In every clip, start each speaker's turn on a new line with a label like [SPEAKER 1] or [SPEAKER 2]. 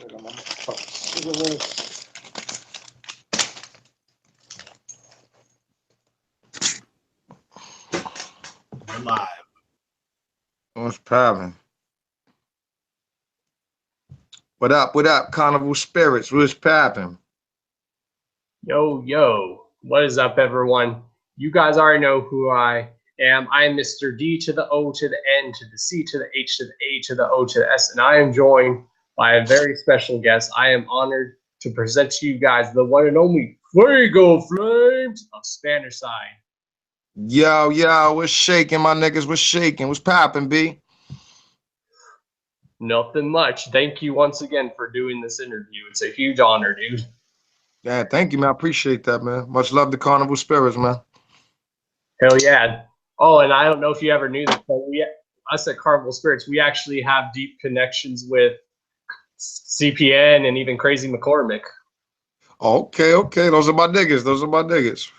[SPEAKER 1] We're live.
[SPEAKER 2] What's poppin'? What up? What up, Carnival Spirits? What's poppin'?
[SPEAKER 3] Yo, yo. What is up, everyone? You guys already know who I am. I am Mr. D to the O to the N to the C to the H to the A to the O to the S, and I am joined by a very special guest. I am honored to present to you guys the one and only FUEGO FLAMEZ of Spanish side.
[SPEAKER 2] Yo, yo, what's shaking, my niggas? What's shaking? What's poppin', B?
[SPEAKER 3] Nothing much. Thank you once again for doing this interview. It's a huge honor, dude.
[SPEAKER 2] Yeah, thank you, man. I appreciate that, man. Much love to Carnival Spirits, man.
[SPEAKER 3] Hell yeah. Oh, and I don't know if you ever knew this, but us at Carnival Spirits, we actually have deep connections with CPN and even Crazy McCormick.
[SPEAKER 2] Okay, okay. Those are my niggas. Those are my niggas.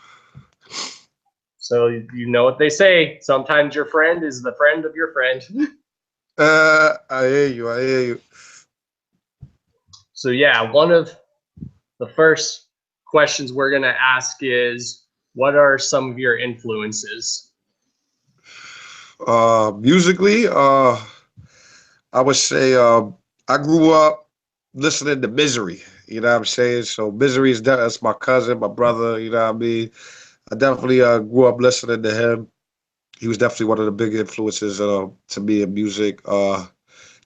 [SPEAKER 3] So you know what they say. Sometimes your friend is the friend of your friend.
[SPEAKER 2] I hear you. I hear you.
[SPEAKER 3] So yeah, one of the first questions we're going to ask is, what are some of your influences?
[SPEAKER 2] Musically, I would say I grew up listening to Misery. You know what I'm saying? So Misery is that's my cousin, my brother. You know what I mean? I definitely grew up listening to him. He was definitely one of the big influences to me in music.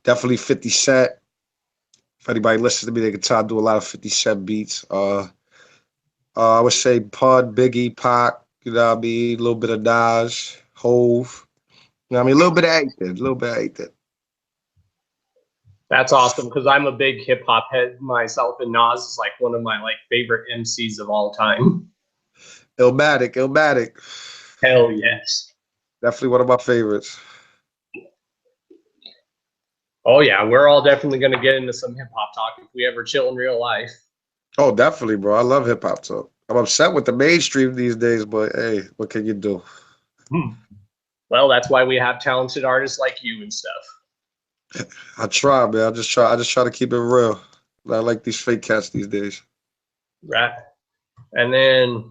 [SPEAKER 2] Definitely 50 Cent. If anybody listens to me, they can tell I do a lot of 50 Cent beats. I would say Pud, Biggie, Pac. You know what I mean? A little bit of Nas, Hove. You know what I mean? A little bit of everything. A little bit of everything.
[SPEAKER 3] That's awesome, because I'm a big hip hop head myself, and Nas is like one of my favorite MCs of all time.
[SPEAKER 2] Illmatic, Illmatic.
[SPEAKER 3] Hell yes.
[SPEAKER 2] Definitely one of my favorites.
[SPEAKER 3] Oh yeah, we're all definitely going to get into some hip hop talk if we ever chill in real life.
[SPEAKER 2] Oh, definitely, bro. I love hip hop talk. I'm upset with the mainstream these days, but hey, what can you do?
[SPEAKER 3] Well, that's why we have talented artists like you and stuff.
[SPEAKER 2] I try, man. I just try to keep it real. I like these fake cats these days.
[SPEAKER 3] Right. And then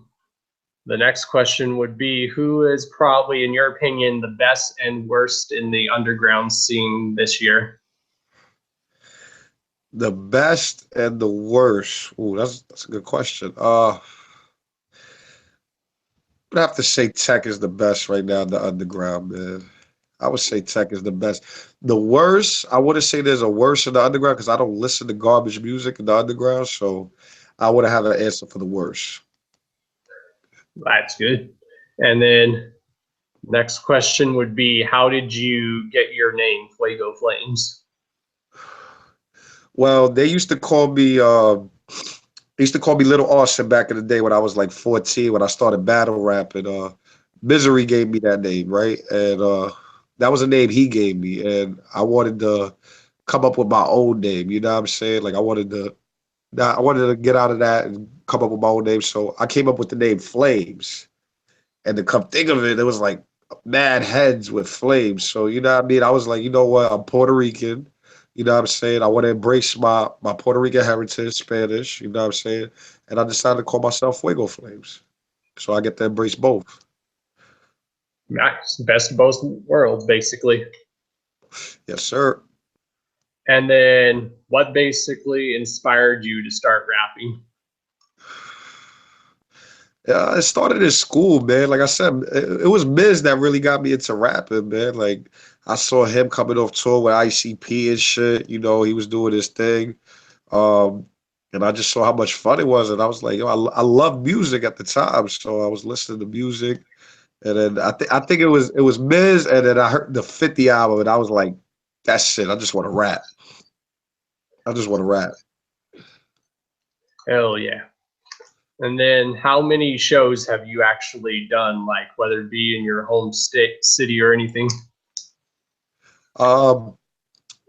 [SPEAKER 3] the next question would be, who is probably, in your opinion, the best and worst in the underground scene this year?
[SPEAKER 2] The best and the worst. Ooh, that's a good question. I'd have to say Tech is the best right now in the underground, man. I would say Tech is the best. The worst, I wouldn't say there's a worst in the underground because I don't listen to garbage music in the underground, so I wouldn't have an answer for the worst.
[SPEAKER 3] That's good. And then next question would be, how did you get your name, FUEGO FLAMEZ?
[SPEAKER 2] Well, they used to call me Little Austin back in the day when I was like 14 when I started battle rapping. Misery gave me that name, right? And that was a name he gave me, and I wanted to come up with my own name. You know what I'm saying? Like I wanted to get out of that and come up with my own name. So I came up with the name Flames. And to come think of it, it was like mad heads with flames. So you know what I mean? I was like, you know what? I'm Puerto Rican. You know what I'm saying? I want to embrace my Puerto Rican heritage, Spanish. You know what I'm saying? And I decided to call myself Fuego Flames. So I get to embrace both.
[SPEAKER 3] Nice. Best of both worlds, basically.
[SPEAKER 2] Yes, sir.
[SPEAKER 3] And then what basically inspired you to start rapping?
[SPEAKER 2] Yeah, it started in school, man. Like I said, it was Miz that really got me into rapping, man. Like I saw him coming off tour with ICP and shit. You know, he was doing his thing. And I just saw how much fun it was. And I was like, yo, I love music at the time. So I was listening to music. And then I think it was Miz, and then I heard the 50 album, and I was like, that's it. I just want to rap. I just want to rap.
[SPEAKER 3] Hell yeah. And then how many shows have you actually done, like whether it be in your home state, city, or anything?
[SPEAKER 2] In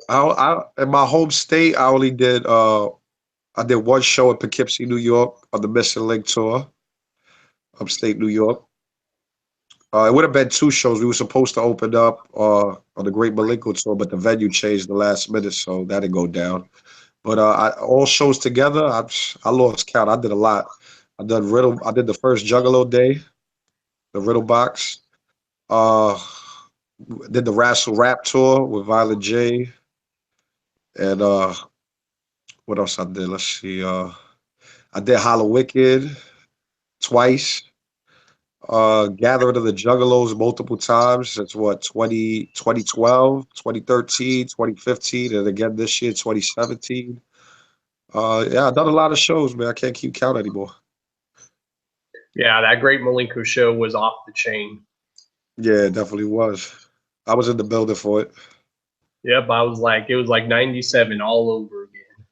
[SPEAKER 2] my home state, I did one show in Poughkeepsie, New York on the Missing Link tour, upstate New York. It would have been two shows. We were supposed to open up on the Great Malenko tour, but the venue changed the last minute, so that didn't go down. But all shows together, I lost count. I did a lot. I did Riddle. I did the first Juggalo day, the Riddle box. Uh, did the Razzle Rap tour with Violet J, and what else I did? Let's see. I did Hollow Wicked twice. Gathering of the Juggalos multiple times. That's what 2012, 2013, 2015, and again this year 2017. Yeah, I've done a lot of shows, man. I can't keep count anymore.
[SPEAKER 3] Yeah, that Great Malenko show was off the chain.
[SPEAKER 2] Yeah, it definitely was. I was in the building for it.
[SPEAKER 3] Yep, it was like 97 all over again.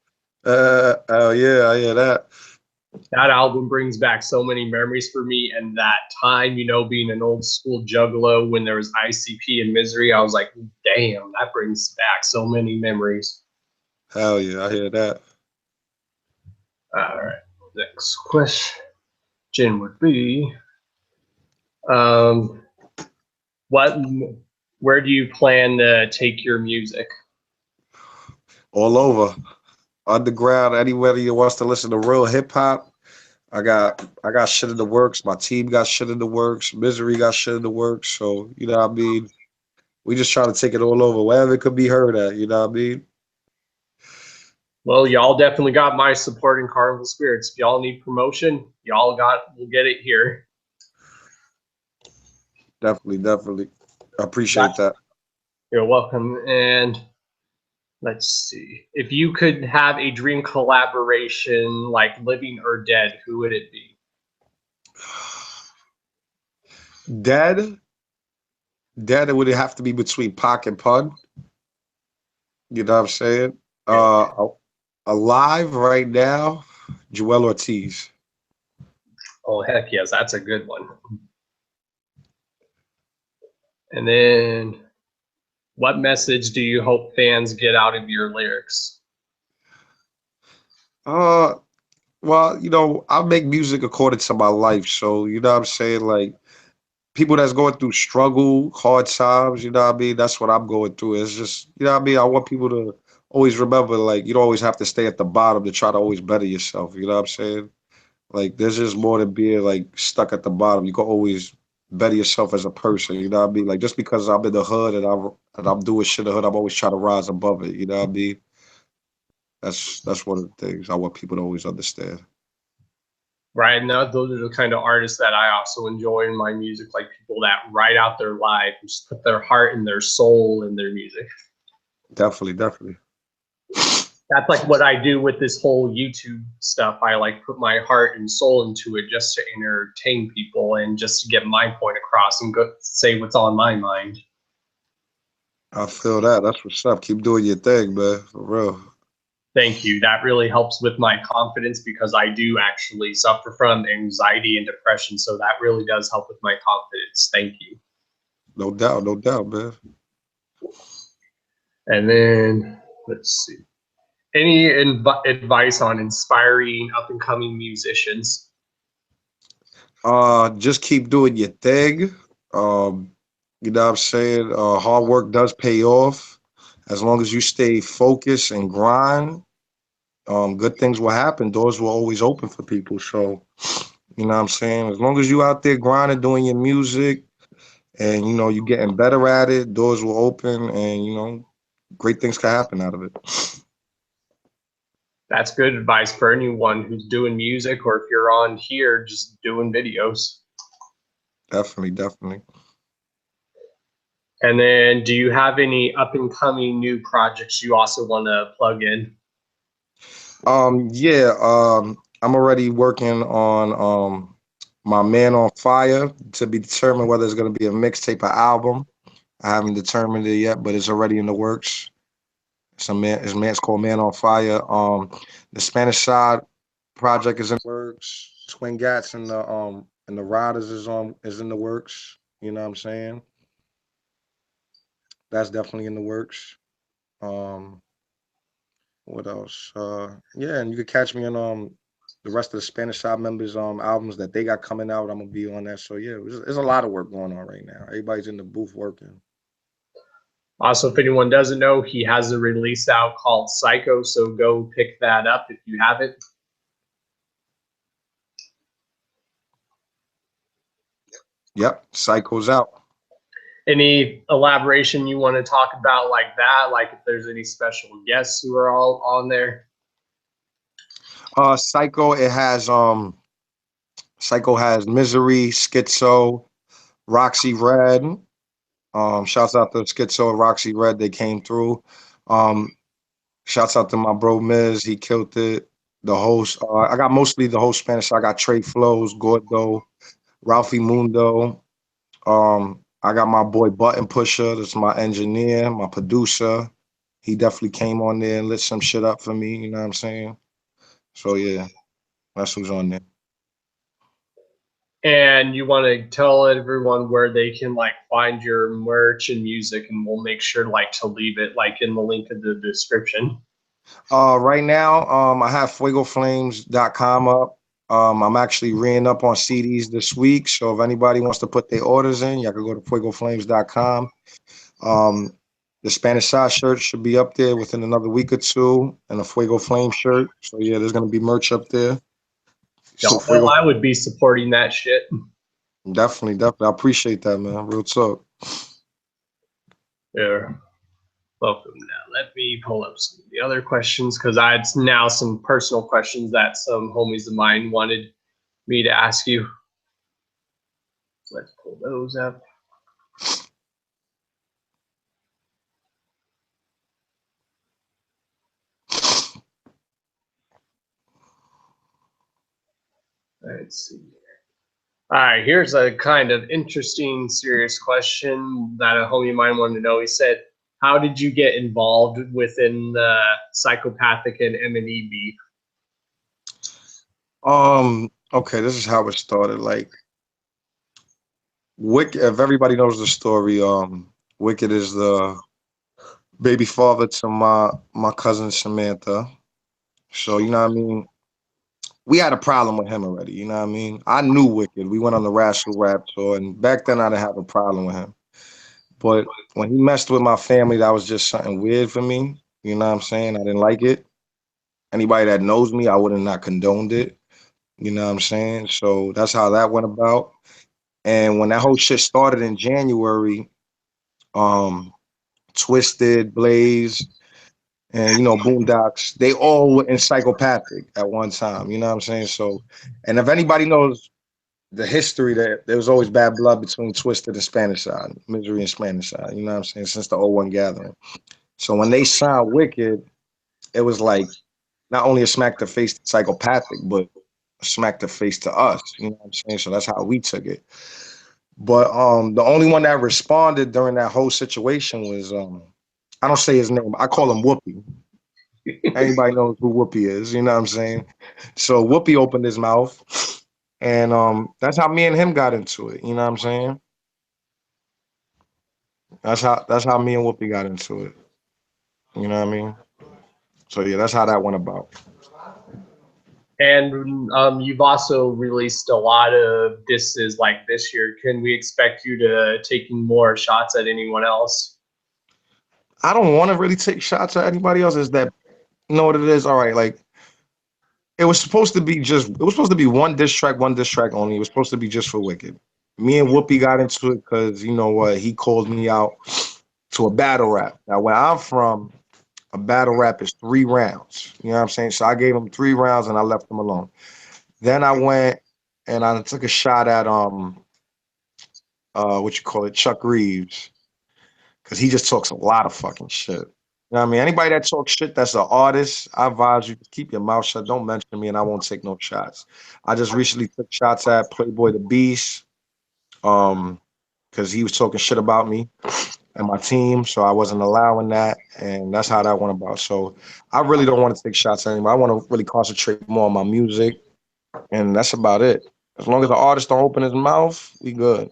[SPEAKER 2] Yeah, I hear that.
[SPEAKER 3] That album brings back so many memories for me. And that time, being an old school juggalo when there was ICP and Misery, I was like, damn, that brings back so many memories.
[SPEAKER 2] Hell yeah, I hear that.
[SPEAKER 3] All right, next question would be, what, where do you plan to take your music?
[SPEAKER 2] All over. Underground, anybody who wants to listen to real hip hop. I got shit in the works. My team got shit in the works. Misery got shit in the works. So, you know what I mean? We just try to take it all over, wherever it could be heard at, you know what I mean?
[SPEAKER 3] Well, y'all definitely got my support in Carnival Spirits. If y'all need promotion, we'll get it here.
[SPEAKER 2] Definitely. I appreciate that.
[SPEAKER 3] You're welcome. And let's see. If you could have a dream collaboration, like living or dead, who would it be?
[SPEAKER 2] Dead, it would have to be between Pac and Pun. You know what I'm saying? Alive right now, Joel Ortiz.
[SPEAKER 3] Oh, heck yes, that's a good one. And then, what message do you hope fans get out of your lyrics?
[SPEAKER 2] Well, I make music according to my life. So, you know what I'm saying? Like, people that's going through struggle, hard times, you know what I mean? That's what I'm going through. It's just, you know what I mean? I want people to always remember, like, you don't always have to stay at the bottom to try to always better yourself. You know what I'm saying? Like, there's just more than being, like, stuck at the bottom. You can always better yourself as a person. You know what I mean? Like, just because I'm in the hood and I'm doing shit in the hood, I'm always trying to rise above it. You know what I mean? That's one of the things I want people to always understand.
[SPEAKER 3] Right now, those are the kind of artists that I also enjoy in my music, like people that write out their life and just put their heart and their soul in their music.
[SPEAKER 2] Definitely.
[SPEAKER 3] That's like what I do with this whole YouTube stuff. I like put my heart and soul into it just to entertain people and just to get my point across and go say what's on my mind.
[SPEAKER 2] I feel that. That's what's up. Keep doing your thing, man. For real.
[SPEAKER 3] Thank you. That really helps with my confidence because I do actually suffer from anxiety and depression. So that really does help with my confidence. Thank you.
[SPEAKER 2] No doubt, man.
[SPEAKER 3] And then let's see. Any advice on inspiring up and coming musicians?
[SPEAKER 2] Just keep doing your thing. You know what I'm saying? Hard work does pay off. As long as you stay focused and grind, good things will happen. Doors will always open for people. So, you know what I'm saying? As long as you out there grinding, doing your music, and you getting better at it, doors will open, and great things can happen out of it.
[SPEAKER 3] That's good advice for anyone who's doing music or if you're on here just doing videos.
[SPEAKER 2] Definitely.
[SPEAKER 3] And then do you have any up and coming new projects you also want to plug in?
[SPEAKER 2] Yeah, I'm already working on my Man on Fire to be determined whether it's going to be a mixtape or album. I haven't determined it yet, but it's already in the works. It's called Man on Fire. The Spanish Side project is in the works. Twin Gats and the Riders is in the works. You know what I'm saying? That's definitely in the works. Um, what else? Yeah, and you can catch me on the rest of the Spanish Side members albums that they got coming out. I'm gonna be on that. So yeah, there's a lot of work going on right now. Everybody's in the booth working.
[SPEAKER 3] Also, if anyone doesn't know, he has a release out called Psycho, so go pick that up if you haven't.
[SPEAKER 2] Yep, Psycho's out.
[SPEAKER 3] Any elaboration you want to talk about like that? Like if there's any special guests who are all on there?
[SPEAKER 2] Psycho, Psycho has Misery, Schizo, Roxy Red. Shouts out to Schizo and Roxy Red, they came through. Shouts out to my bro Miz, he killed it. The host, I got mostly the whole Spanish. I got Trey Flows, Gordo, Ralphie Mundo. I got my boy Button Pusher, that's my engineer, my producer. He definitely came on there and lit some shit up for me, you know what I'm saying? So yeah, that's who's on there.
[SPEAKER 3] And you want to tell everyone where they can like find your merch and music, and we'll make sure like to leave it like in the link in the description.
[SPEAKER 2] Right now, I have FUEGOFLAMEZ.com up. I'm actually reing up on CDs this week, so if anybody wants to put their orders in, y'all can go to FUEGOFLAMEZ.com. The Spanish side shirt should be up there within another week or two, and a Fuego Flame shirt. So yeah, there's gonna be merch up there. So
[SPEAKER 3] Y'all know I would be supporting that shit.
[SPEAKER 2] definitely. I appreciate that, man. Real talk.
[SPEAKER 3] Yeah. Welcome. Now, let me pull up some of the other questions because I had now some personal questions that some homies of mine wanted me to ask you. So let's pull those up. Let's see. All right, here's a kind of interesting, serious question that a homie of mine wanted to know. He said, how did you get involved within the psychopathic and M&E beef?
[SPEAKER 2] Okay, this is how it started. Like Wicked, if everybody knows the story, Wicked is the baby father to my cousin Samantha. So you know what I mean? We had a problem with him already, you know what I mean? I knew Wicked. We went on the Rational Rap tour, and back then I didn't have a problem with him. But when he messed with my family, that was just something weird for me. You know what I'm saying? I didn't like it. Anybody that knows me, I would have not condoned it. You know what I'm saying? So that's how that went about. And when that whole shit started in January, um, Twisted, Blaze, and Boondocks, they all were in psychopathic at one time. You know what I'm saying? So, and if anybody knows the history, that there was always bad blood between Twisted and Spanish Side, Misery and Spanish Side. You know what I'm saying? Since the '01 gathering. So when they signed Wicked, it was like not only a smack to face to psychopathic, but a smack to face to us. You know what I'm saying? So that's how we took it. But the only one that responded during that whole situation was I don't say his name. I call him Whoopi. Anybody knows who Whoopi is, you know what I'm saying? So Whoopi opened his mouth, and that's how me and him got into it, you know what I'm saying? That's how me and Whoopi got into it. You know what I mean? So yeah, that's how that went about.
[SPEAKER 3] And you've also released a lot of disses like this year. Can we expect you to taking more shots at anyone else?
[SPEAKER 2] I don't want to really take shots at anybody else. Is that, you know what it is? All right, like it was supposed to be one diss track only. It was supposed to be just for Wicked. Me and Whoopi got into it because you know what? He called me out to a battle rap. Now, where I'm from, a battle rap is 3 rounds. You know what I'm saying? So I gave him 3 rounds and I left him alone. Then I went and I took a shot at what you call it, Chuck Reeves, because he just talks a lot of fucking shit. You know what I mean? Anybody that talks shit that's an artist, I advise you to keep your mouth shut. Don't mention me and I won't take no shots. I just recently took shots at Playboy the Beast, because he was talking shit about me and my team, so I wasn't allowing that, and that's how that went about. So I really don't want to take shots at anybody. I want to really concentrate more on my music, and that's about it. As long as the artist don't open his mouth, we good.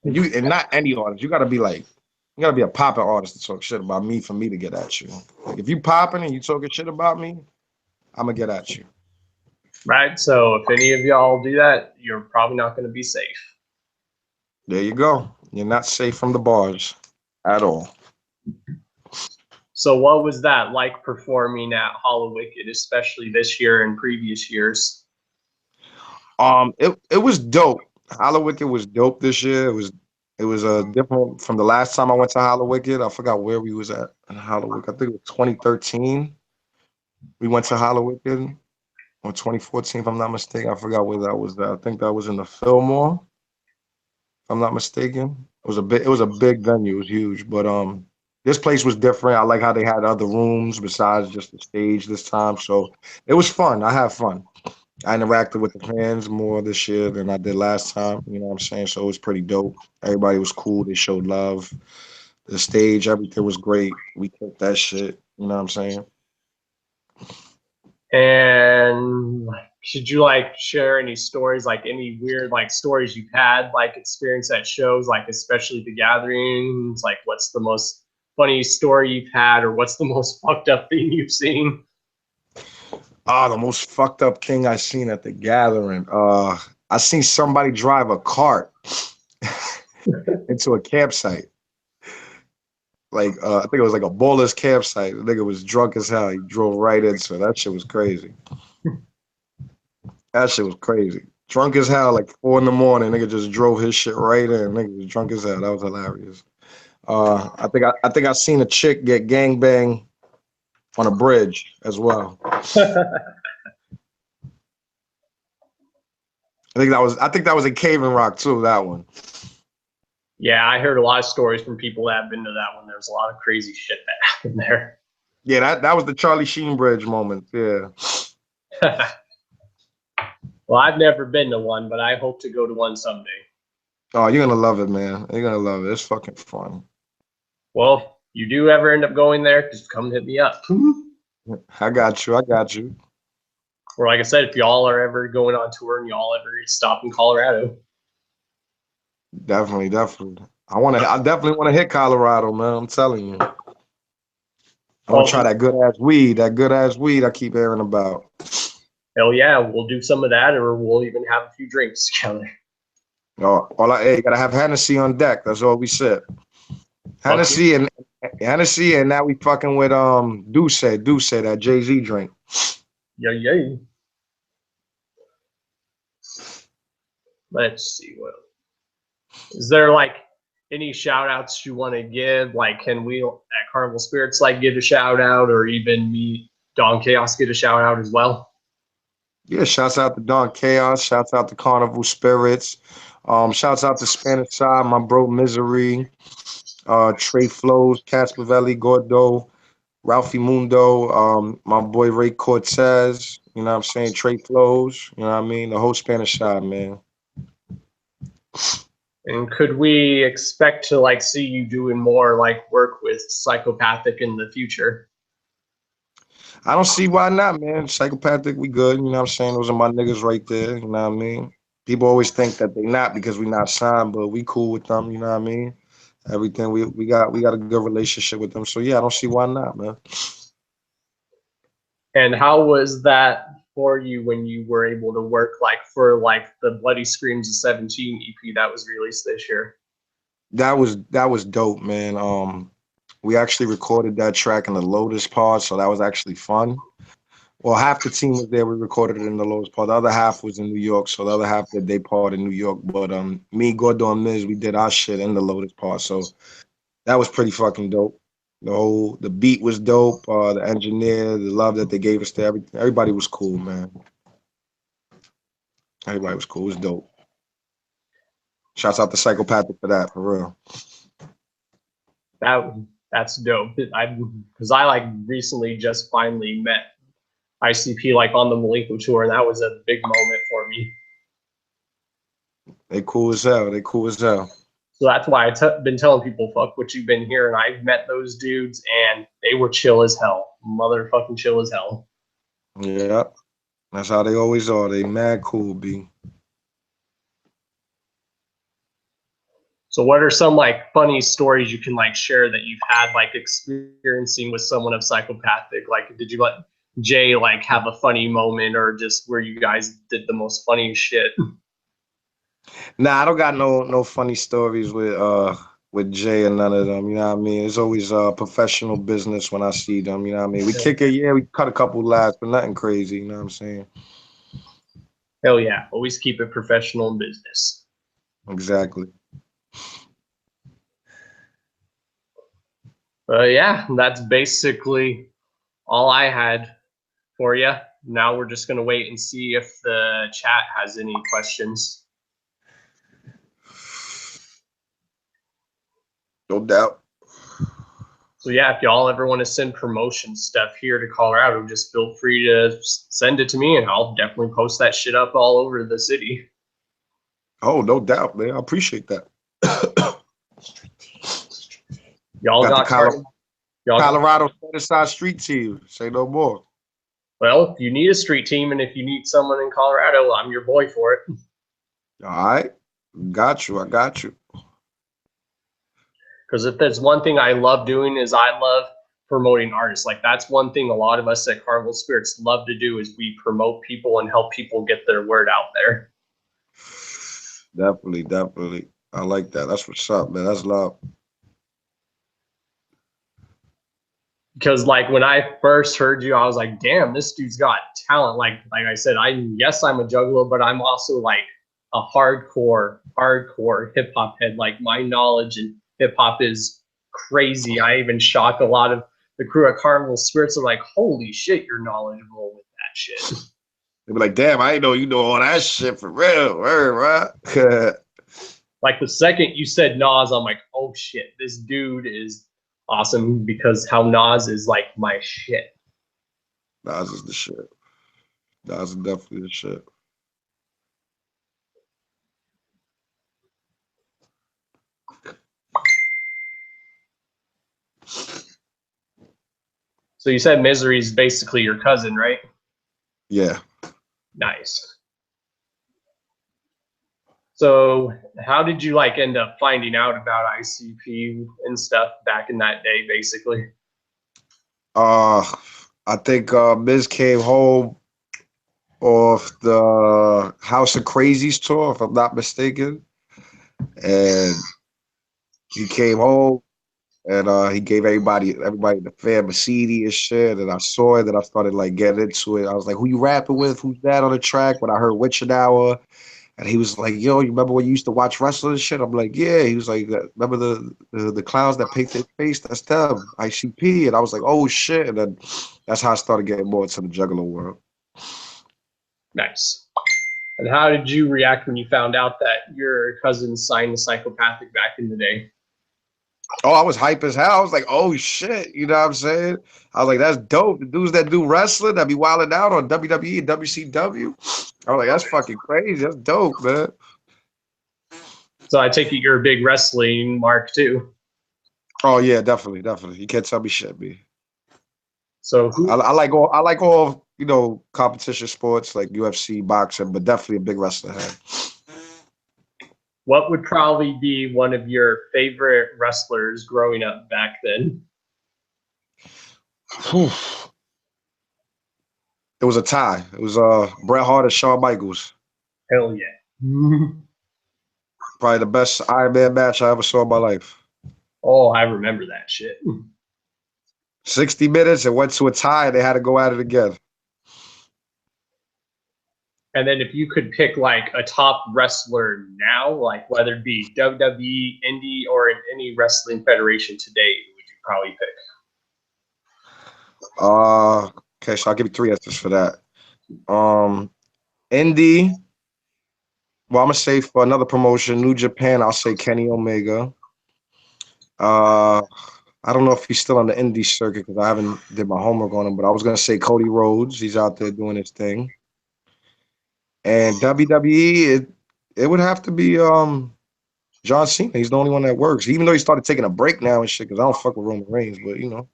[SPEAKER 2] And not any artist. You gotta be a popping artist to talk shit about me for me to get at you. Like if you popping and you talking shit about me, I'm gonna get at you.
[SPEAKER 3] Right. So if any of y'all do that, you're probably not going to be safe.
[SPEAKER 2] There you go. You're not safe from the bars at all.
[SPEAKER 3] So what was that like performing at Hollow Wicked, especially this year and previous years?
[SPEAKER 2] It was dope. Hollow Wicked was dope this year. It was different from the last time I went to Hollow Wicked. I forgot where we was at in Hollow Wicked. I think it was 2013. We went to Hollow Wicked, or 2014, if I'm not mistaken. I forgot where that was at. I think that was in the Fillmore, if I'm not mistaken. It was a big venue. It was huge. But this place was different. I like how they had other rooms besides just the stage this time. So it was fun. I had fun. I interacted with the fans more this year than I did last time. You know what I'm saying? So it was pretty dope. Everybody was cool. They showed love. The stage, everything was great. We took that shit. You know what I'm saying?
[SPEAKER 3] And should you like share any stories, like any weird like stories you've had, like experience at shows, like especially the gatherings? Like, what's the most funny story you've had, or what's the most fucked up thing you've seen?
[SPEAKER 2] The most fucked up thing I seen at the gathering. I seen somebody drive a cart into a campsite. Like, I think it was like a bowler's campsite. The nigga was drunk as hell. He drove right into it. That shit was crazy. That shit was crazy. Drunk as hell, like 4 in the morning. Nigga just drove his shit right in. Nigga was drunk as hell. That was hilarious. I think I seen a chick get gangbanged on a bridge as well. I think that was in Cave and Rock too. That one.
[SPEAKER 3] Yeah, I heard a lot of stories from people that have been to that one. There's a lot of crazy shit that happened there.
[SPEAKER 2] Yeah, that was the Charlie Sheen Bridge moment. Yeah.
[SPEAKER 3] Well, I've never been to one, but I hope to go to one someday.
[SPEAKER 2] Oh, you're gonna love it, man. You're gonna love it. It's fucking fun.
[SPEAKER 3] Well, if you do ever end up going there, just come hit me up.
[SPEAKER 2] I got you. I got you.
[SPEAKER 3] Or like I said, if y'all are ever going on tour and y'all ever stop in Colorado.
[SPEAKER 2] Definitely, definitely. I definitely want to hit Colorado, man. I'm telling you. I want to try
[SPEAKER 3] Well,
[SPEAKER 2] that good ass weed. That good ass weed I keep hearing about.
[SPEAKER 3] hell yeah, we'll do some of that, or we'll even have a few drinks together.
[SPEAKER 2] Hey, gotta have Hennessy on deck. That's all we said.
[SPEAKER 3] Fuck yeah.
[SPEAKER 2] Hennessy, and now we fucking with Douce, that Jay-Z drink.
[SPEAKER 3] Yeah, yeah. Let's see what is there like any shout outs you want to give? Like, can we at Carnival Spirits like give a shout out, or even me, Don Chaos, get a shout out as well?
[SPEAKER 2] Yeah, shouts out to Don Chaos. Shouts out to Carnival Spirits. Shouts out to Spanish Side, my bro Misery, Trey Flows, Caspavelli, Gordo, Ralphie Mundo, my boy Ray Cortez. You know what I'm saying? Trey Flows. You know what I mean? The whole Spanish Side, man.
[SPEAKER 3] And could we expect to like see you doing more like work with Psychopathic in the future?
[SPEAKER 2] I don't see why not, man. Psychopathic, we good. You know what I'm saying? Those are my niggas right there. You know what I mean? People always think that they not because we not signed, but we cool with them. You know what I mean? Everything we got a good relationship with them. So yeah, I don't see why not, man.
[SPEAKER 3] And how was that for you when you were able to work like for like the Bloody Screams of 17 EP that was released this year?
[SPEAKER 2] That was dope, man. We actually recorded that track in the Lotus Pod, so that was actually fun. Well, half the team was there. We recorded it in the Lotus Pod. The other half was in New York, so the other half did they part in New York. But me, Gordo, and Miz, we did our shit in the Lotus Pod. So that was pretty fucking dope. The beat was dope. The engineer, the love that they gave us to everybody was cool, man. Everybody was cool. It was dope. Shouts out to Psychopathic for that, for real.
[SPEAKER 3] That's dope. Because I like recently just finally met ICP like on the Malenko tour, and that was a big moment for me.
[SPEAKER 2] They cool as hell. They cool as hell.
[SPEAKER 3] So that's why I've been telling people, fuck what you've been here. And I've met those dudes, and they were chill as hell. Motherfucking chill as hell.
[SPEAKER 2] Yeah, that's how they always are. They mad cool, B.
[SPEAKER 3] So what are some like funny stories you can like share that you've had like experiencing with someone of Psychopathic? Like, did you let Jay like have a funny moment, or just where you guys did the most funny shit?
[SPEAKER 2] Nah, I don't got no funny stories with with Jay and none of them. You know what I mean? It's always professional business when I see them. You know what I mean? We kick it, yeah. We cut a couple laughs, but nothing crazy. You know what I'm saying?
[SPEAKER 3] Hell yeah. Always keep it professional in business.
[SPEAKER 2] Exactly.
[SPEAKER 3] Yeah, that's basically all I had for you. Now we're just going to wait and see if the chat has any questions.
[SPEAKER 2] No doubt.
[SPEAKER 3] So yeah, if y'all ever want to send promotion stuff here to Colorado, just feel free to send it to me, and I'll definitely post that shit up all over the city.
[SPEAKER 2] Oh, no doubt, man. I appreciate that.
[SPEAKER 3] Y'all
[SPEAKER 2] Got the
[SPEAKER 3] got
[SPEAKER 2] Colorado set-aside street team. Say no more.
[SPEAKER 3] Well, if you need a street team and if you need someone in Colorado, I'm your boy for it.
[SPEAKER 2] All right. Got you. I got you.
[SPEAKER 3] Because if there's one thing I love doing is I love promoting artists. Like that's one thing a lot of us at Carnival Spirits love to do is we promote people and help people get their word out there.
[SPEAKER 2] Definitely, definitely. I like that. That's what's up, man. That's love.
[SPEAKER 3] Because like when I first heard you, I was like, damn, this dude's got talent. Like I said, I'm a juggler, but I'm also like a hardcore hip hop head. Like my knowledge in hip hop is crazy. I even shock a lot of the crew at Carnival Spirits are like, holy shit, you're knowledgeable with that shit.
[SPEAKER 2] They be like, damn, I ain't know you know all that shit for real. Right?
[SPEAKER 3] Like the second you said Nas, I'm like, oh shit, this dude is awesome because how Nas is like my shit.
[SPEAKER 2] Nas is the shit. Nas is definitely the shit.
[SPEAKER 3] So you said Misery is basically your cousin, right?
[SPEAKER 2] Yeah.
[SPEAKER 3] Nice. So how did you like end up finding out about ICP and stuff back in that day, basically?
[SPEAKER 2] I think Miz came home off the House of Crazies tour, if I'm not mistaken. And he came home and he gave everybody in the fan a CD and shit. And I saw it and I started like getting into it. I was like, who you rapping with? Who's that on the track? When I heard Witch an Hour. And he was like, yo, you remember when you used to watch wrestling and shit? I'm like, yeah. He was like, remember the clowns that paint their face? That's them, ICP. And I was like, oh shit. And then that's how I started getting more into the juggler world.
[SPEAKER 3] Nice. And how did you react when you found out that your cousin signed the Psychopathic back in the day?
[SPEAKER 2] Oh, I was hype as hell. I was like, oh shit. You know what I'm saying? I was like, that's dope. The dudes that do wrestling that be wilding out on WWE and WCW. I was like, that's fucking crazy. That's dope, man.
[SPEAKER 3] So I take it you're a big wrestling mark too.
[SPEAKER 2] Oh yeah, definitely, definitely. You can't tell me shit, B.
[SPEAKER 3] So
[SPEAKER 2] I like all you know, competition sports like UFC, boxing, but definitely a big wrestler head.
[SPEAKER 3] what would probably be one of your favorite wrestlers growing up back then?
[SPEAKER 2] It was a tie. It was Bret Hart and Shawn Michaels.
[SPEAKER 3] Hell yeah.
[SPEAKER 2] Probably the best Iron Man match I ever saw in my life.
[SPEAKER 3] Oh, I remember that shit.
[SPEAKER 2] 60 minutes, it went to a tie, and they had to go at it again.
[SPEAKER 3] And then if you could pick like a top wrestler now, like whether it be WWE, indie, or in any wrestling federation today, who would you probably pick?
[SPEAKER 2] Okay, so I'll give you 3 answers for that. Indie, well, I'm gonna say for another promotion, New Japan, I'll say Kenny Omega. I don't know if he's still on the indie circuit because I haven't did my homework on him, but I was gonna say Cody Rhodes. He's out there doing his thing. And WWE, it would have to be John Cena. He's the only one that works. Even though he started taking a break now and shit, because I don't fuck with Roman Reigns, but you know,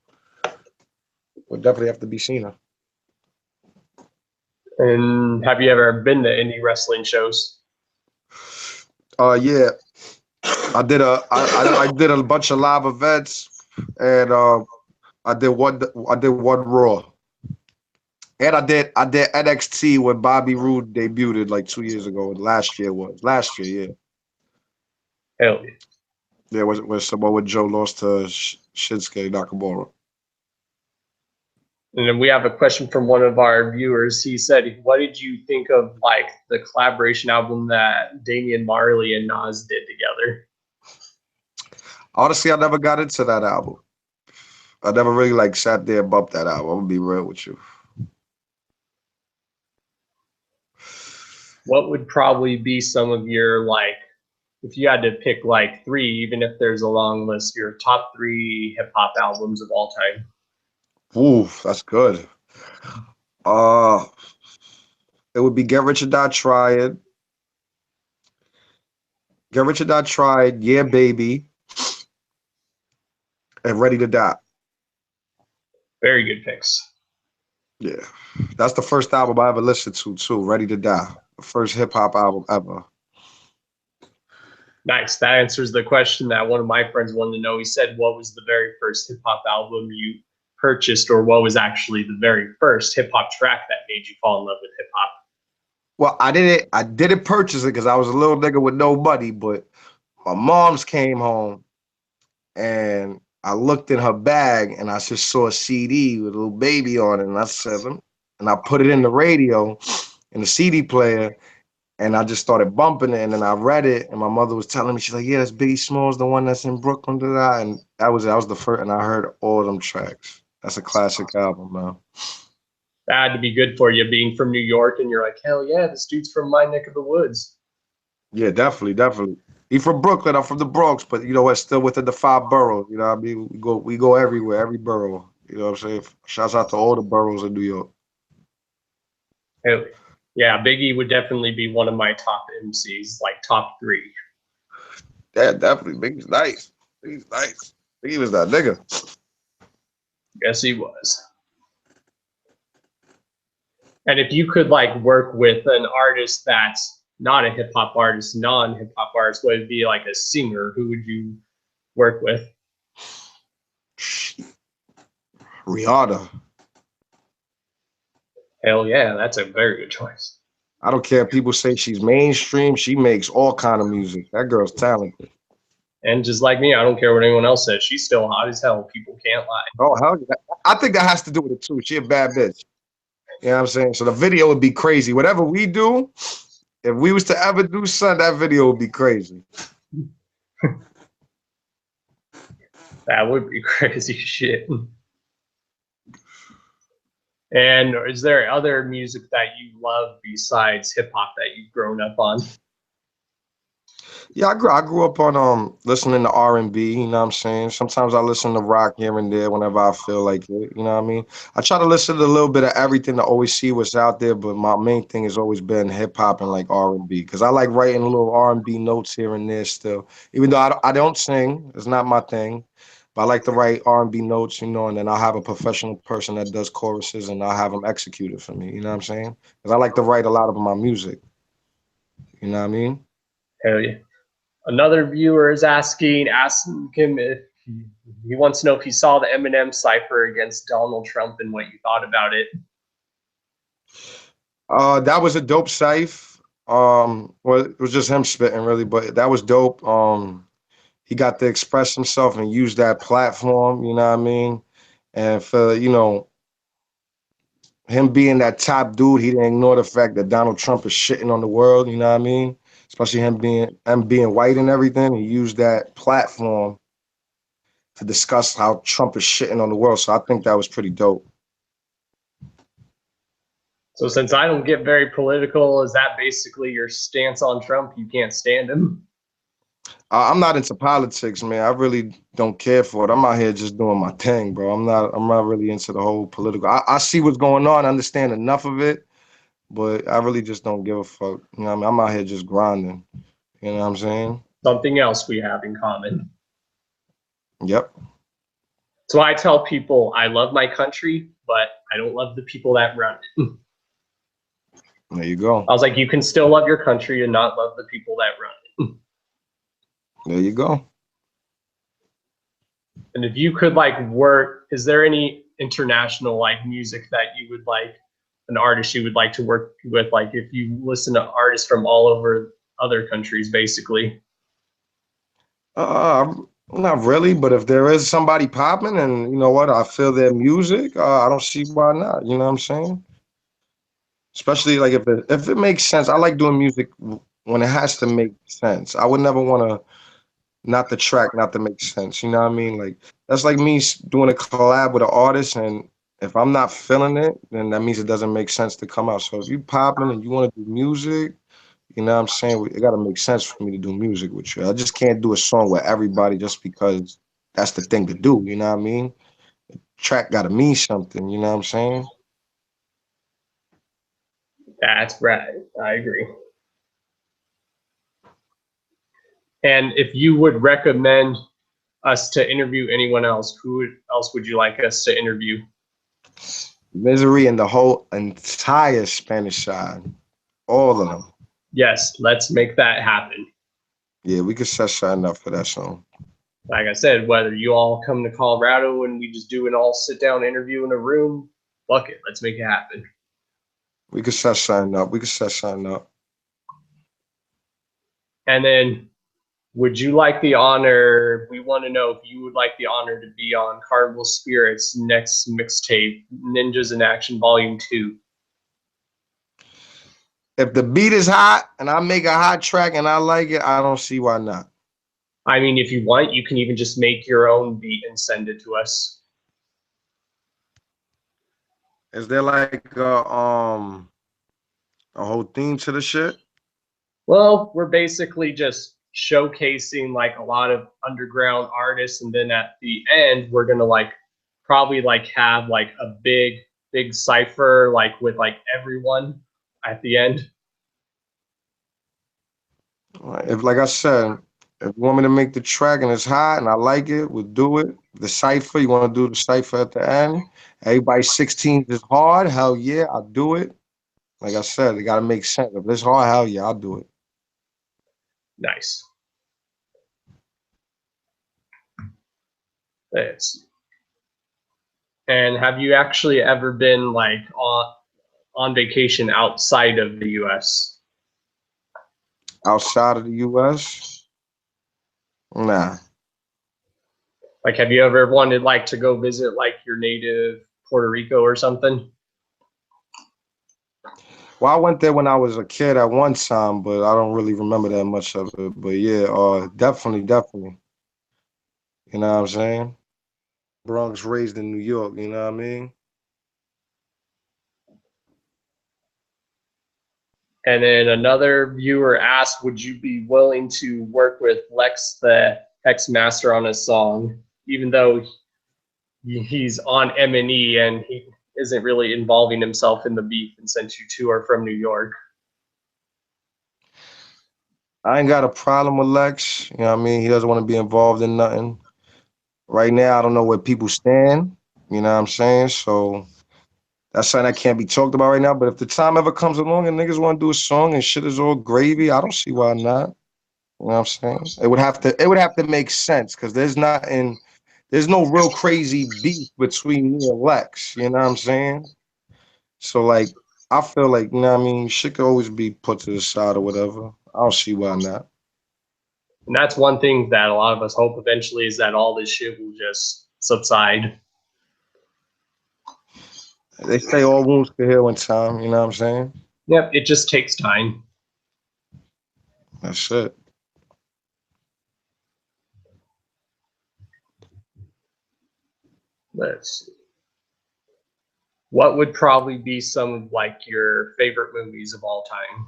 [SPEAKER 2] would definitely have to be Cena.
[SPEAKER 3] And have you ever been to indie wrestling shows?
[SPEAKER 2] Yeah, I did a bunch of live events, and I did one Raw, and I did NXT when Bobby Roode debuted like 2 years ago. Last year, yeah.
[SPEAKER 3] Hell yeah.
[SPEAKER 2] Yeah, when Samoa Joe lost to Shinsuke Nakamura.
[SPEAKER 3] And then we have a question from one of our viewers. He said, "What did you think of like the collaboration album that Damian Marley and Nas did together?"
[SPEAKER 2] Honestly, I never got into that album. I never really like sat there and bumped that album. I'm gonna be real with you.
[SPEAKER 3] What would probably be some of your like, if you had to pick like three, even if there's a long list, your top three hip hop albums of all time?
[SPEAKER 2] Ooh, that's good. Uh, it would be Get Rich or Die Trying. Get Rich or Die Trying, Yeah Baby, and Ready to Die.
[SPEAKER 3] Very good picks.
[SPEAKER 2] Yeah. That's the first album I ever listened to too, Ready to Die. The first hip hop album ever.
[SPEAKER 3] Nice. That answers the question that one of my friends wanted to know. He said, "What was the very first hip hop album you purchased, or what was actually the very first hip hop track that made you fall in love with hip hop?"
[SPEAKER 2] Well, I didn't purchase it because I was a little nigga with no money, but my mom's came home and I looked in her bag and I just saw a CD with a little baby on it, and I said, and I put it in the radio in the CD player, and I just started bumping it, and then I read it, and my mother was telling me, she's like, "Yeah, that's Biggie Smalls, the one that's in Brooklyn," and that was the first, and I heard all of them tracks. That's a classic album, man.
[SPEAKER 3] That had to be good for you being from New York, and you're like, hell yeah, this dude's from my neck of the woods.
[SPEAKER 2] Yeah, definitely, definitely. He from Brooklyn, I'm from the Bronx, but you know what? Still within the five boroughs. You know what I mean? We go everywhere, every borough. You know what I'm saying? Shouts out to all the boroughs in New York.
[SPEAKER 3] Hell yeah, Biggie would definitely be one of my top MCs, like top three.
[SPEAKER 2] Yeah, definitely. Biggie's nice. Biggie's nice. Biggie was that nigga.
[SPEAKER 3] Yes, he was. And if you could like work with an artist that's not a hip hop artist, non hip hop artist, would it be like a singer? Who would you work with?
[SPEAKER 2] Rihanna.
[SPEAKER 3] Hell yeah, that's a very good choice.
[SPEAKER 2] I don't care if people say she's mainstream. She makes all kind of music. That girl's talented.
[SPEAKER 3] And just like me, I don't care what anyone else says. She's still hot as hell. People can't lie.
[SPEAKER 2] Oh, hell yeah. I think that has to do with it too. She a bad bitch. You know what I'm saying? So the video would be crazy. Whatever we do, if we was to ever do something, that video would be crazy.
[SPEAKER 3] That would be crazy shit. And is there other music that you love besides hip hop that you've grown up on?
[SPEAKER 2] Yeah, I grew up on listening to R&B, you know what I'm saying? Sometimes I listen to rock here and there whenever I feel like it, you know what I mean? I try to listen to a little bit of everything to always see what's out there, but my main thing has always been hip hop and like R&B because I like writing little R&B notes here and there still. Even though I don't sing, it's not my thing. But I like to write R&B notes, you know, and then I'll have a professional person that does choruses and I'll have them executed for me, you know what I'm saying? Because I like to write a lot of my music, you know what I mean?
[SPEAKER 3] Hell yeah. Another viewer is asking him if he wants to know if he saw the Eminem cipher against Donald Trump and what you thought about it.
[SPEAKER 2] That was a dope scythe. Well, it was just him spitting really, but that was dope. He got to express himself and use that platform, you know what I mean? And for, him being that top dude, he didn't ignore the fact that Donald Trump is shitting on the world, you know what I mean? Especially him being white and everything. He used that platform to discuss how Trump is shitting on the world. So I think that was pretty dope.
[SPEAKER 3] So since I don't get very political, is that basically your stance on Trump? You can't stand him?
[SPEAKER 2] I'm not into politics, man. I really don't care for it. I'm out here just doing my thing, bro. I'm not really into the whole political. I see what's going on, understand enough of it, but I really just don't give a fuck. You know what I mean? I'm out here just grinding. You know what I'm saying?
[SPEAKER 3] Something else we have in common.
[SPEAKER 2] Yep.
[SPEAKER 3] So I tell people I love my country, but I don't love the people that run it.
[SPEAKER 2] There you go.
[SPEAKER 3] I was like, you can still love your country and not love the people that run it.
[SPEAKER 2] There you go.
[SPEAKER 3] And if you could like work, is there any international like music that you would like, an artist you would like to work with? Like if you listen to artists from all over other countries, basically.
[SPEAKER 2] Not really, but if there is somebody popping and you know what, I feel their music, I don't see why not. You know what I'm saying? Especially like if it makes sense. I like doing music when it has to make sense. I would never want to not the track not to make sense. You know what I mean? Like that's like me doing a collab with an artist, and if I'm not feeling it, then that means it doesn't make sense to come out. So if you popping and you want to do music, you know what I'm saying? It got to make sense for me to do music with you. I just can't do a song with everybody just because that's the thing to do. You know what I mean? Track got to mean something. You know what I'm saying?
[SPEAKER 3] That's right. I agree. And if you would recommend us to interview anyone else, else would you like us to interview?
[SPEAKER 2] Misery and the whole entire Spanish side, all of them.
[SPEAKER 3] Yes, let's make that happen.
[SPEAKER 2] Yeah, we could set something up for that song.
[SPEAKER 3] Like I said, whether you all come to Colorado and we just do an all sit down interview in a room, fuck it, let's make it happen.
[SPEAKER 2] We could set something up. We could set something up.
[SPEAKER 3] And then, would you like the honor? We want to know if you would like the honor to be on Carnival Spirits' next mixtape, Ninjas in Action Volume 2.
[SPEAKER 2] If the beat is hot and I make a hot track and I like it, I don't see why not.
[SPEAKER 3] I mean, if you want, you can even just make your own beat and send it to us.
[SPEAKER 2] Is there like a whole theme to the shit?
[SPEAKER 3] Well, we're basically just showcasing like a lot of underground artists, and then at the end, we're gonna like probably like have like a big cipher like with like everyone at the end.
[SPEAKER 2] If like I said, if you want me to make the track and it's hot and I like it, we'll do it. The cipher, you want to do the cipher at the end? Everybody 16 is hard. Hell yeah, I'll do it. Like I said, it gotta make sense. If it's hard, hell yeah, I'll do it.
[SPEAKER 3] Nice. Thanks. And have you actually ever been like on vacation outside of the US?
[SPEAKER 2] Outside of the US, nah.
[SPEAKER 3] Like have you ever wanted like to go visit like your native Puerto Rico or something?
[SPEAKER 2] Well, I went there when I was a kid at one time, but I don't really remember that much of it. But yeah, definitely, definitely. You know what I'm saying? Bronx raised in New York, you know what I mean?
[SPEAKER 3] And then another viewer asked, would you be willing to work with Lex the Hex Master on a song, even though he's on M&E and he isn't really involving himself in the beef, and since you two are from New York?
[SPEAKER 2] I ain't got a problem with Lex. You know what I mean? He doesn't want to be involved in nothing. Right now, I don't know where people stand. You know what I'm saying? So that's something that can't be talked about right now. But if the time ever comes along and niggas want to do a song and shit is all gravy, I don't see why not. You know what I'm saying? It would have to make sense because there's no real crazy beef between me and Lex. You know what I'm saying? So like I feel like, you know what I mean, shit could always be put to the side or whatever. I don't see why not.
[SPEAKER 3] And that's one thing that a lot of us hope eventually, is that all this shit will just subside.
[SPEAKER 2] They say all wounds can heal in time, you know what I'm saying?
[SPEAKER 3] Yep, it just takes time.
[SPEAKER 2] That's it.
[SPEAKER 3] Let's see. What would probably be some of like your favorite movies of all time?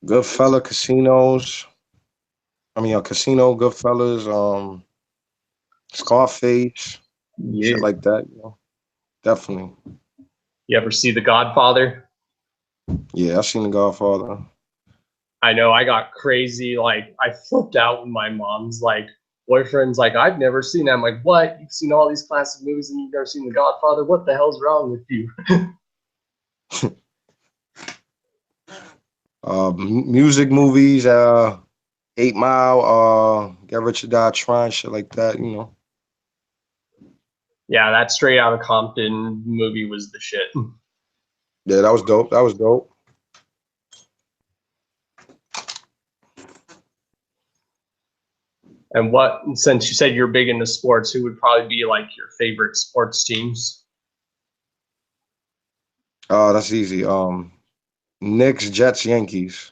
[SPEAKER 2] Goodfella casinos. Casino, Goodfellas, Scarface,
[SPEAKER 3] Yeah.
[SPEAKER 2] shit like that, you know. Definitely.
[SPEAKER 3] You ever see The Godfather?
[SPEAKER 2] Yeah, I seen The Godfather.
[SPEAKER 3] I know I got crazy. Like I flipped out when my mom's like, boyfriend's like, I've never seen that. I'm like, what? You've seen all these classic movies and you've never seen The Godfather? What the hell's wrong with you?
[SPEAKER 2] Music movies, 8 Mile, Get Rich or Die Trying, shit like that, you know.
[SPEAKER 3] Yeah, that Straight Outta Compton movie was the shit.
[SPEAKER 2] Yeah, that was dope. That was dope.
[SPEAKER 3] And what, since you said you're big into sports, who would probably be like your favorite sports teams?
[SPEAKER 2] That's easy. Knicks, Jets, Yankees.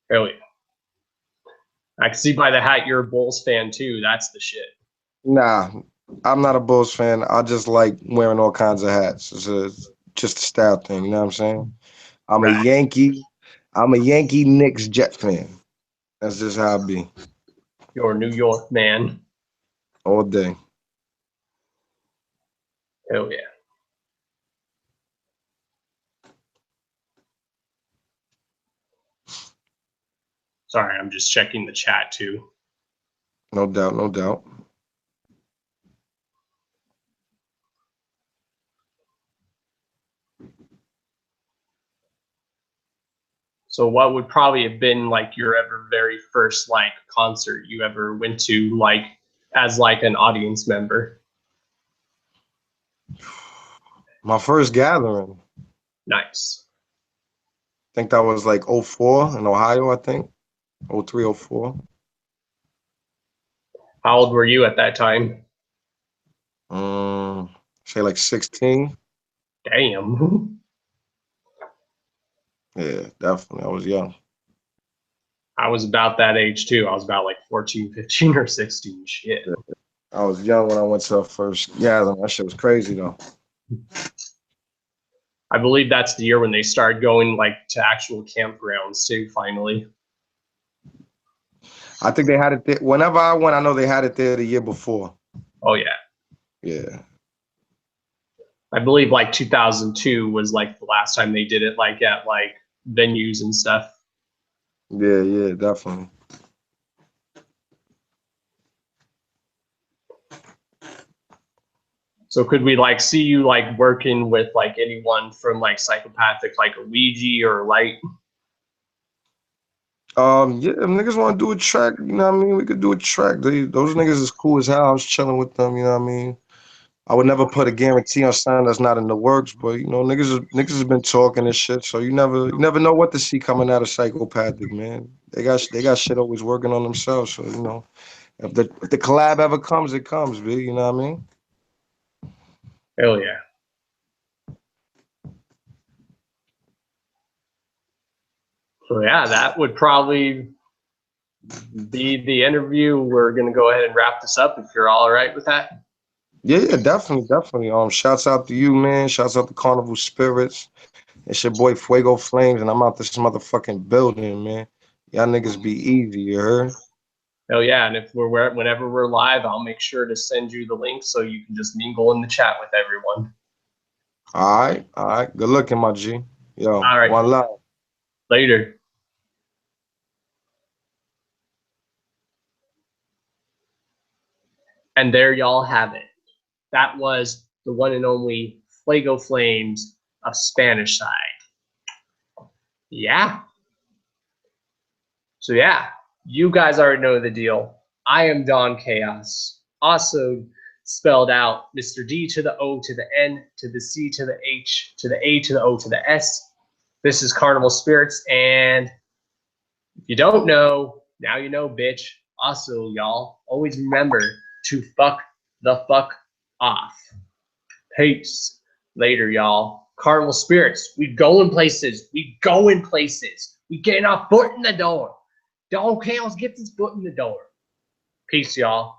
[SPEAKER 3] Really? I can see by the hat you're a Bulls fan too. That's the shit.
[SPEAKER 2] Nah, I'm not a Bulls fan. I just like wearing all kinds of hats. Just a style thing. You know what I'm saying? I'm a
[SPEAKER 3] Right.
[SPEAKER 2] Yankee. I'm a Yankee Knicks Jet fan. That's just how I be
[SPEAKER 3] You're a New York man.
[SPEAKER 2] all day.
[SPEAKER 3] Hell yeah. Sorry, I'm just checking the chat too.
[SPEAKER 2] No doubt, no doubt.
[SPEAKER 3] So what would probably have been like your ever very first like concert you ever went to, like as like an audience member?
[SPEAKER 2] My first gathering,
[SPEAKER 3] Nice.
[SPEAKER 2] I think that was like '04 in Ohio, I think. '03, '04.
[SPEAKER 3] How old were you at that time?
[SPEAKER 2] Say like 16.
[SPEAKER 3] Damn.
[SPEAKER 2] Yeah, definitely. I was young.
[SPEAKER 3] I was about that age too. I was about like 14, 15 or 16. Shit.
[SPEAKER 2] Yeah. I was young when I went to our first gathering. That shit was crazy though.
[SPEAKER 3] I believe that's the year when they started going like to actual campgrounds too, finally.
[SPEAKER 2] I think they had it there. Whenever I went, I know they had it there the year before.
[SPEAKER 3] Oh yeah.
[SPEAKER 2] Yeah.
[SPEAKER 3] I believe like 2002 was like the last time they did it like at like venues and stuff.
[SPEAKER 2] Yeah, yeah, definitely.
[SPEAKER 3] So could we like see you like working with like anyone from like Psychopathic, like Luigi or Light?
[SPEAKER 2] Yeah, if niggas want to do a track, you know what I mean? We could do a track. Those niggas is cool as hell. I was chilling with them, you know what I mean? I would never put a guarantee on something that's not in the works, but you know, niggas has been talking and shit, so you never know what to see coming out of Psychopathic, man. They got shit always working on themselves, so you know, if the collab ever comes, it comes, B, you know what I mean?
[SPEAKER 3] Hell yeah. So yeah, that would probably be the interview. We're gonna go ahead and wrap this up if you're all right with that.
[SPEAKER 2] Yeah, yeah, definitely, definitely. Shouts out to you, man. Shouts out to Carnival Spirits. It's your boy Fuego Flames, and I'm out this motherfucking building, man. Y'all niggas be easy, you heard?
[SPEAKER 3] Hell yeah. And if whenever we're live, I'll make sure to send you the link so you can just mingle in the chat with everyone.
[SPEAKER 2] All right, all right. Good looking, my G. Yo,
[SPEAKER 3] All right.
[SPEAKER 2] one love.
[SPEAKER 3] Later. And there y'all have it. That was the one and only Fuego Flames of Spanish Side. Yeah. So yeah, you guys already know the deal. I am Don Chaos, also spelled out Mr. D to the O to the N to the C to the H to the A to the O to the S. This is Carnival Spirits, and if you don't know, now you know, bitch. Also, y'all, always remember to fuck the fuck off. Peace. Later, y'all. Carnival Spirits, we going places. We going places. We getting our foot in the door. Don Chaos gets his foot in the door. Peace, y'all.